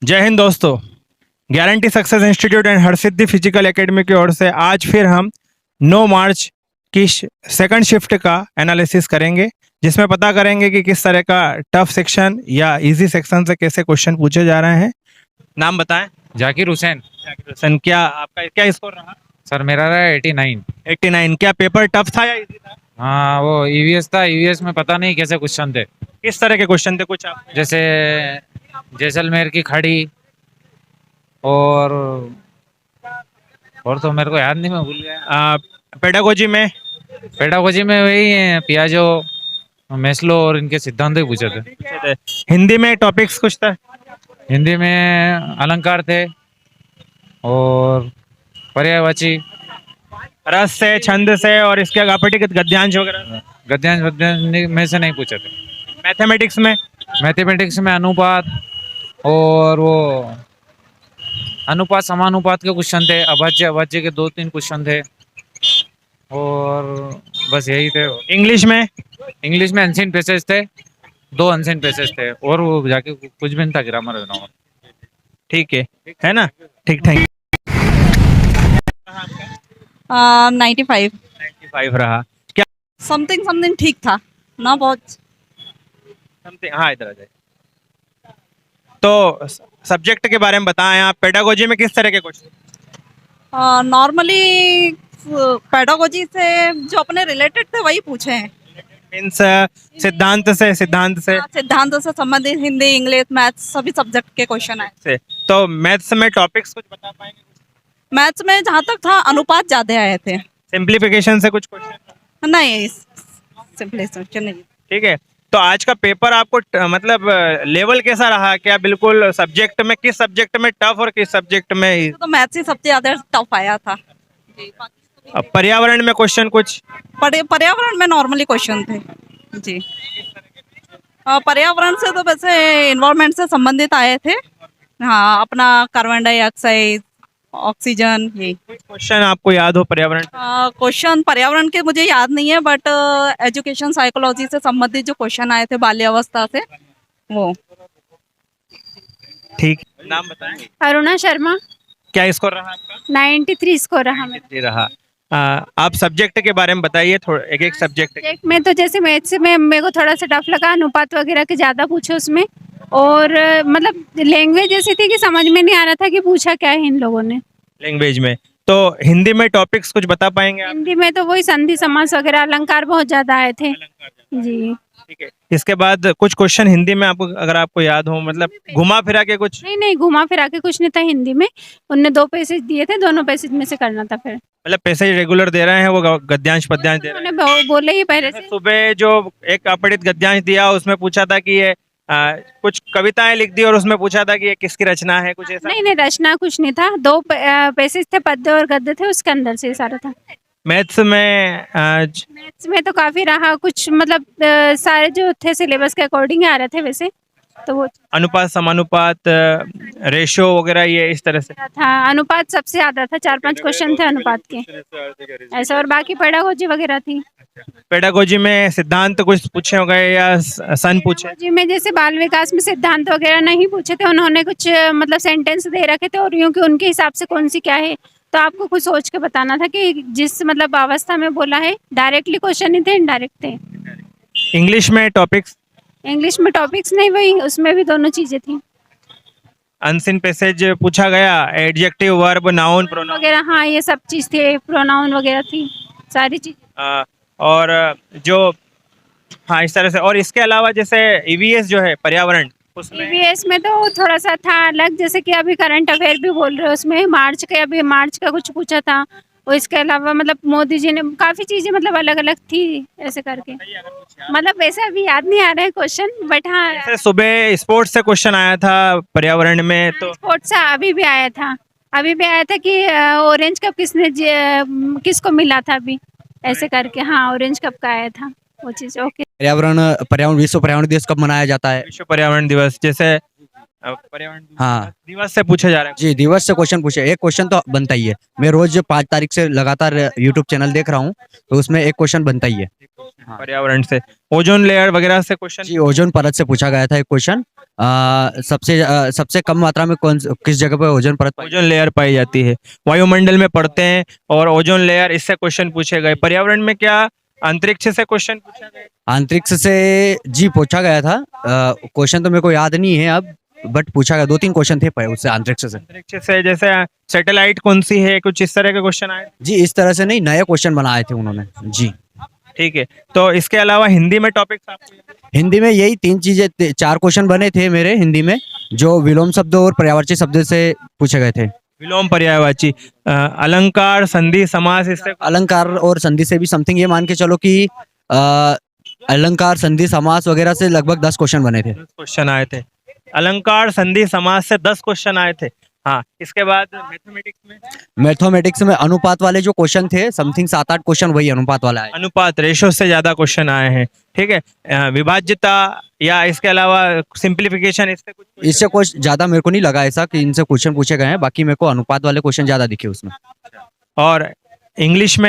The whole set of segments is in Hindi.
जय हिंद दोस्तों। Guarantee success institute and Harsiddhi physical academy की ओर से आज फिर हम 9 मार्च की सेकंड शिफ्ट का एनालिसिस करेंगे, जिसमें पता करेंगे कि किस तरह का टफ सेक्शन या इजी सेक्शन से कैसे क्वेश्चन पूछे जा रहे हैं। नाम बताएं। जाकिर हुसैन। जाकिर हुसैन, क्या आपका क्या स्कोर रहा? सर मेरा रहा 89। 89। क्या पेपर टफ था या इजी था? हाँ वो ईवीएस था। ईवीएस में पता नहीं कैसे क्वेश्चन थे, किस तरह के क्वेश्चन थे कुछ आप? जैसे जैसलमेर की खड़ी और तो मेरे को याद नहीं, मैं भूल गया। पेडागोजी में पेडागोजी में वही है, पियाजो, मेस्लो और इनके सिद्धांत ही पूछे थे। पूछे थे। हिंदी में टॉपिक्स कुछ था? हिंदी में अलंकार थे और पर्यायवाची, रस से, छंद से और इसके अपठित गद्यांश वगैरह। गद्यांश वद्यांश में से नहीं पूछे थे। मैथमेटिक्स में मैथमेटिक्स में अनुपात और वो अनुपात समानुपात के क्वेश्चन थे। अभाज्य अभाज्य के 2-3 क्वेश्चन थे और बस यही थे। इंग्लिश में अनसीन पैसेज थे, 2 अनसीन पैसेज थे और वो जाके कुछ भी नहीं था, ग्रामर विरामर। ठीक है ना? ठीक, थैंक 95 95 रहा। क्या समथिंग समथिंग ठीक था ना, बहुत समथिंग? हाँ, इधर आ जाए। तो सब्जेक्ट के बारे में बताएं आप। पेडागोजी में किस तरह के क्वेश्चन? नॉर्मली पेडागोजी से जो अपने रिलेटेड थे वही पूछे हैं। मीन्स सिद्धांत से सिद्धांत सिद्धांत से संबंधित हिंदी, इंग्लिश, मैथ्स सभी सब्जेक्ट के क्वेश्चन आए। से तो मैथ्स में टॉपिक्स कुछ बता पाएंगे? मैथ्स में जहाँ तक था अनुपात ज्यादा आए थे। सिंप्लीफिकेशन से कुछ क्वेश्चन? नहीं, सिंपल नहीं। ठीक है। तो आज का पेपर आपको मतलब लेवल कैसा रहा? क्या बिल्कुल सब्जेक्ट में, किस सब्जेक्ट में टफ और किस सब्जेक्ट में? तो मैथ्स ही सबसे ज्यादा टफ आया था। पर्यावरण में क्वेश्चन कुछ? पर्यावरण में नॉर्मली क्वेश्चन थे जी। पर्यावरण से तो वैसे इन्वायरमेंट से संबंधित आए थे। हाँ, अपना कार्बन डाइऑक्साइड, ऑक्सीजन, ये क्वेश्चन आपको याद हो पर्यावरण? क्वेश्चन पर्यावरण के मुझे याद नहीं है, बट एजुकेशन साइकोलॉजी से संबंधित जो क्वेश्चन आए थे बाल्यावस्था से, वो। ठीक, नाम बताएं। अरुणा शर्मा। क्या स्कोर रहा आपका? 93 स्कोर रहा मेरा। जी रहा। आप सब्जेक्ट के बारे में बताइए, थोड़ा एक एक सब्जेक्ट। सब्जेक्ट में तो जैसे मैथ्स में मेरे को थोड़ा सा टफ लगा, अनुपात वगैरह के ज़्यादा पूछे उसमें। और मतलब लैंग्वेज ऐसी थी कि समझ में नहीं आ रहा था कि पूछा क्या है इन लोगों ने। लैंग्वेज में तो हिंदी में टॉपिक्स कुछ बता पाएंगे आप? हिंदी में तो वही संधि समास वगैरह, अलंकार बहुत ज़्यादा आए थे जी। ठीक है। इसके बाद कुछ क्वेश्चन हिंदी में आपको, अगर आपको याद हो, मतलब घुमा फिरा के कुछ? नहीं, घुमा फिरा के कुछ नहीं था हिंदी में। उनने 2 पैसेज दिए थे, दोनों पैसेज में से करना था फिर। मतलब पैसेज रेगुलर दे रहे हैं, वो गद्यांश पद्यांश दे रहे हैं? उन्होंने बोले ही पहले से। सुबह जो एक अपठित गद्यांश दिया, उसमें पूछा था कि ये कुछ कविताएं लिख दी और उसमें पूछा था कि ये किसकी रचना है, कुछ ऐसा? नहीं, रचना कुछ नहीं था। 2 पैसेज थे, पद्य और गद्य थे, उसके अंदर से सारा था। मैथ्स में मैथ्स में तो काफी रहा कुछ, मतलब सारे जो थे सिलेबस के अकॉर्डिंग आ रहे थे वैसे तो वो अनुपात समानुपात, रेशो वगैरह, ये इस तरह से था। अनुपात सबसे ज्यादा था, 4-5 क्वेश्चन थे अनुपात के ऐसा, और बाकी पेडागोजी वगैरह थी। पेडागोजी में सिद्धांत कुछ पूछे हो गए या सन पूछे? पेडागोजी में जैसे बाल विकास में सिद्धांत वगैरह नहीं पूछे थे, उन्होंने कुछ मतलब सेंटेंस दे रखे थे और यूं कि उनके हिसाब से कौन सी क्या है, तो आपको कुछ सोच के बताना था कि जिस मतलब अवस्था में बोला है। डायरेक्टली क्वेश्चन नहीं थे, इनडायरेक्ट थे। इंग्लिश में टॉपिक्स? इंग्लिश में टॉपिक्स नहीं, वही उसमें भी दोनों चीजें थी। अनसीन पैसेज पूछा गया, एडजेक्टिव, वर्ब, नाउन, प्रोनाउन वगैरह, हाँ ये सब चीज थे, प्रोनाउन वगैरह थी, सारी चीज। और जो, हाँ, इस तरह से। और इसके अलावा जैसे ईवीएस जो है पर्यावरण, उसमें ईवीएस में तो थोड़ा सा था अलग, जैसे कि अभी करंट अफेयर भी बोल रहे हो उसमें, अभी मार्च का कुछ पूछा था। और इसके अलावा मतलब मोदी जी ने काफी चीजें मतलब अलग अलग थी ऐसे करके, मतलब वैसे अभी याद नहीं आ रहा है क्वेश्चन, बट हाँ। जैसे सुबह स्पोर्ट्स से क्वेश्चन आया था पर्यावरण में, तो स्पोर्ट्स से अभी भी आया था कि ऑरेंज कप किसको मिला था अभी, ऐसे करके। हाँ, ऑरेंज कप का आया था वो चीज। ओके। पर्यावरण विश्व पर्यावरण दिवस कब मनाया जाता है? विश्व पर्यावरण दिवस, जैसे पर्यावरण हाँ दिवस से पूछे जा रहे हैं। जी, दिवस से क्वेश्चन पूछे, एक क्वेश्चन तो बनता ही है। मैं रोज 5 तारीख से लगातार यूट्यूब चैनल देख रहा हूँ, तो उसमें एक क्वेश्चन बनता ही है। पर्यावरण से ओजोन लेयर वगैरह से क्वेश्चन? जी, ओजोन परत से पूछा गया था एक क्वेश्चन। सबसे कम मात्रा में किस जगह पे ओजोन परत पाई ओजोन लेयर पाई जाती है, वायुमंडल में पड़ते हैं और ओजोन लेयर, इससे क्वेश्चन पूछे गए। पर्यावरण में क्या अंतरिक्ष से क्वेश्चन पूछा गया? अंतरिक्ष से जी पूछा गया था। क्वेश्चन तो मेरे को याद नहीं है अब, बट पूछा गया, 2-3 क्वेश्चन थे उससे अंतरिक्ष से। अंतरिक्ष से जैसे सैटेलाइट कौन सी है, कुछ इस तरह के क्वेश्चन आए? जी इस तरह से नहीं, नए क्वेश्चन बनाए थे उन्होंने जी। ठीक है, तो इसके अलावा हिंदी में टॉपिक्स आपको याद है? हिंदी में यही 3 चीजें, 4 क्वेश्चन बने थे मेरे हिंदी में, जो विलोम शब्द और पर्यायवाची शब्द से पूछे गए थे। विलोम, पर्यायवाची, अलंकार, संधि, समास, इससे अलंकार और संधि से भी समथिंग ये मान के चलो कि अलंकार, संधि, समास वगैरह से लगभग 10 क्वेश्चन बने थे। 10 क्वेश्चन आए थे। अलंकार, संधि, समास से 10 क्वेश्चन आए थे। हाँ, इसके बाद मैथमेटिक्स में अनुपात वाले जो क्वेश्चन थे, समथिंग 7-8 क्वेश्चन वही अनुपात वाला है। अनुपात, रेशो से ज्यादा क्वेश्चन आए हैं। ठीक है, विभाज्यता या इसके अलावा सिंप्लीफिकेशन, इससे इससे कुछ ज्यादा मेरे को नहीं लगा ऐसा कि इनसे क्वेश्चन पूछे गए हैं, बाकी मेरे को अनुपात वाले क्वेश्चन ज्यादा दिखे उसमें। और इंग्लिश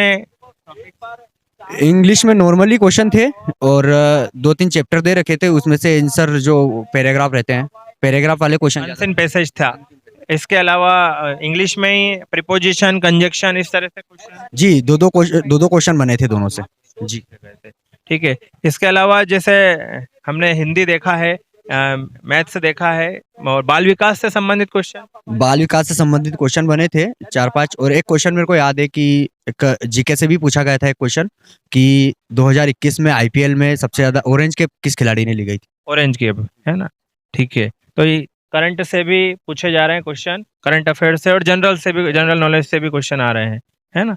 में नॉर्मली क्वेश्चन थे और 2-3 चैप्टर दे रखे थे, उसमें से आंसर जो पैराग्राफ रहते हैं, पैराग्राफ वाले क्वेश्चन अनसेन पैसेज था। इसके अलावा इंग्लिश में ही प्रीपोजिशन, कंजक्शन, इस तरह से क्वेश्चन जी, दो दो क्वेश्चन बने थे दोनों से जी। ठीक है, इसके अलावा जैसे हमने हिंदी देखा है, मैथ्स देखा है, और बाल विकास से संबंधित क्वेश्चन, बाल विकास से संबंधित क्वेश्चन बने थे 4-5, और एक क्वेश्चन मेरे को याद है कि एक जीके से भी पूछा गया था एक क्वेश्चन कि 2021 में आईपीएल में सबसे ज्यादा ऑरेंज कैप किस खिलाड़ी ने ली गई थी। ऑरेंज की, है ना? ठीक है, तो ये करंट से भी पूछे जा रहे हैं क्वेश्चन, करंट अफेयर से, और जनरल से भी, जनरल नॉलेज से भी क्वेश्चन आ रहे हैं, है ना?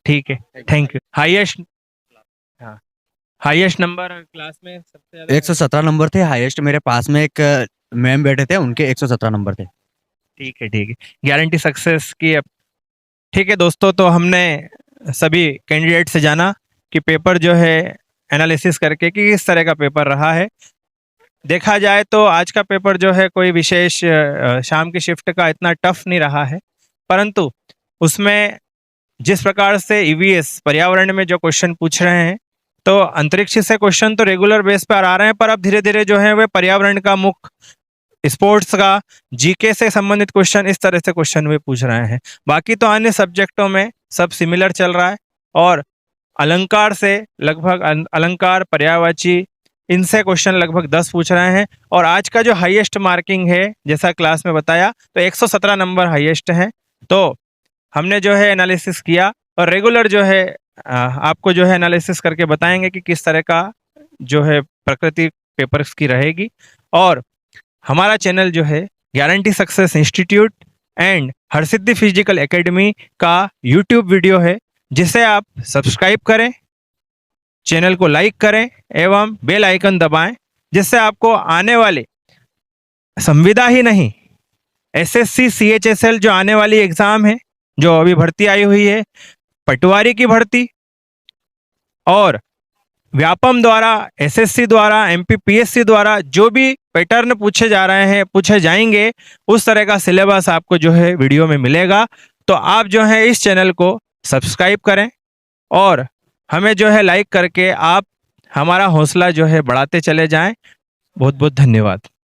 ठीक है, thank you. Highest number class में सबसे ज्यादा 117 नंबर थे हाईएस्ट। मेरे पास में एक मैम बैठे थे, उनके 117 नंबर थे। ठीक है, ठीक है, गारंटी सक्सेस की। ठीक है दोस्तों, तो हमने सभी कैंडिडेट से जाना कि पेपर जो है एनालिसिस करके कि किस तरह का पेपर रहा है। देखा जाए तो आज का पेपर जो है कोई विशेष शाम की शिफ्ट का इतना टफ नहीं रहा है, परंतु उसमें जिस प्रकार से ईवीएस पर्यावरण में जो क्वेश्चन पूछ रहे हैं, तो अंतरिक्ष से क्वेश्चन तो रेगुलर बेस पर आ रहे हैं, पर अब धीरे धीरे जो है वे पर्यावरण का, मुख्य स्पोर्ट्स का, जीके से संबंधित क्वेश्चन, इस तरह से क्वेश्चन वे पूछ रहे हैं। बाकी तो अन्य सब्जेक्टों में सब सिमिलर चल रहा है, और अलंकार से लगभग अलंकार, पर्यायवाची, इनसे क्वेश्चन लगभग 10 पूछ रहे हैं। और आज का जो हाईएस्ट मार्किंग है, जैसा क्लास में बताया, तो 117 नंबर हाईएस्ट है। तो हमने जो है एनालिसिस किया, और रेगुलर जो है आपको जो है एनालिसिस करके बताएंगे कि किस तरह का जो है प्रकृति पेपर्स की रहेगी। और हमारा चैनल जो है guarantee success institute and Harsiddhi physical academy का यूट्यूब वीडियो है, जिसे आप सब्सक्राइब करें, चैनल को लाइक करें एवं बेल आइकन दबाएं, जिससे आपको आने वाले संविदा ही नहीं, एसएससी सीएचएसएल जो आने वाली एग्जाम है, जो अभी भर्ती आई हुई है, पटवारी की भर्ती, और व्यापम द्वारा, एसएससी द्वारा, एमपीपीएससी द्वारा जो भी पैटर्न पूछे जा रहे हैं, पूछे जाएंगे, उस तरह का सिलेबस आपको जो है वीडियो में मिलेगा। तो आप जो है इस चैनल को सब्सक्राइब करें, और हमें जो है लाइक करके आप हमारा हौसला जो है बढ़ाते चले जाएं। बहुत बहुत धन्यवाद।